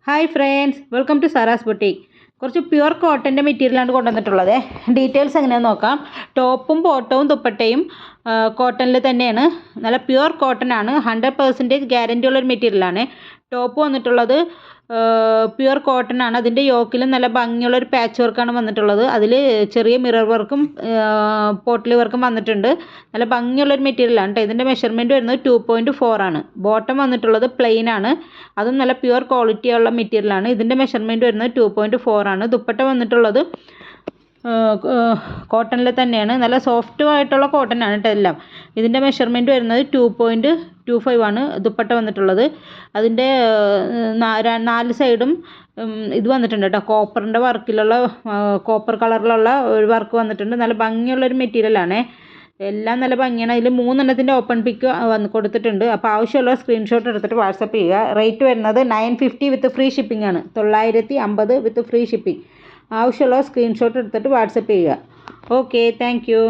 Hi friends, welcome to Sara's boutique. കുറച്ച് pure കോട്ടൻ്റെ മെറ്റീരിയലാണ് കൊണ്ടുവന്നിട്ടുള്ളത്. ഡീറ്റെയിൽസ് എങ്ങനെയാണെന്ന് നോക്കാം. ടോപ്പും ബോട്ടവും ദുപ്പട്ടയും കോട്ടണിൽ തന്നെയാണ്. നല്ല പ്യുവർ കോട്ടൺ ആണ്. 100% ഗ്യാരൻറ്റി ഉള്ളൊരു മെറ്റീരിയലാണ്. ടോപ്പ് വന്നിട്ടുള്ളത് പ്യുവർ കോട്ടൺ ആണ്. അതിൻ്റെ യോക്കിലും നല്ല ഭംഗിയുള്ളൊരു പാച്ച് വർക്കാണ് വന്നിട്ടുള്ളത്. അതിൽ ചെറിയ മിറർ വർക്കും പോട്ട്ലി വർക്കും വന്നിട്ടുണ്ട്. നല്ല ഭംഗിയുള്ളൊരു മെറ്റീരിയലാണ് കേട്ടോ. ഇതിൻ്റെ മെഷർമെൻറ്റ് വരുന്നത് 2.4 ആണ്. ബോട്ടം വന്നിട്ടുള്ളത് പ്ലെയിൻ ആണ്. അതും നല്ല പ്യുവർ ക്വാളിറ്റിയുള്ള മെറ്റീരിയലാണ്. ഇതിൻ്റെ മെഷർമെൻറ്റ് വരുന്നത് 2.4 ആണ്. ദുപ്പട്ട വന്നിട്ടുള്ളത് കോട്ടണിൽ തന്നെയാണ്. നല്ല സോഫ്റ്റ് ആയിട്ടുള്ള കോട്ടൺ ആണ് കേട്ടോ എല്ലാം. ഇതിൻ്റെ മെഷർമെൻറ്റ് വരുന്നത് 2.25 ആണ് ദുപ്പട്ട വന്നിട്ടുള്ളത്. അതിൻ്റെ 4 സൈഡും ഇത് വന്നിട്ടുണ്ട് കേട്ടോ. കോപ്പറിൻ്റെ വർക്കിലുള്ള കോപ്പർ കളറിലുള്ള ഒരു വർക്ക് വന്നിട്ടുണ്ട്. നല്ല ഭംഗിയുള്ളൊരു മെറ്റീരിയലാണ്. എല്ലാം നല്ല ഭംഗിയാണ്. അതിൽ 3 എണ്ണത്തിൻ്റെ ഓപ്പൺ പിക്ക് കൊടുത്തിട്ടുണ്ട്. അപ്പോൾ ആവശ്യമുള്ള സ്ക്രീൻഷോട്ട് എടുത്തിട്ട് വാട്സപ്പ് ചെയ്യുക. റേറ്റ് വരുന്നത് 950 വിത്ത് ഫ്രീ ഷിപ്പിംഗ് ആണ്. 950 വിത്ത് ഫ്രീ ഷിപ്പിംഗ്. ആവശ്യമുള്ള സ്ക്രീൻഷോട്ട് എടുത്തിട്ട് വാട്സപ്പ് ചെയ്യുക. Okay, thank you.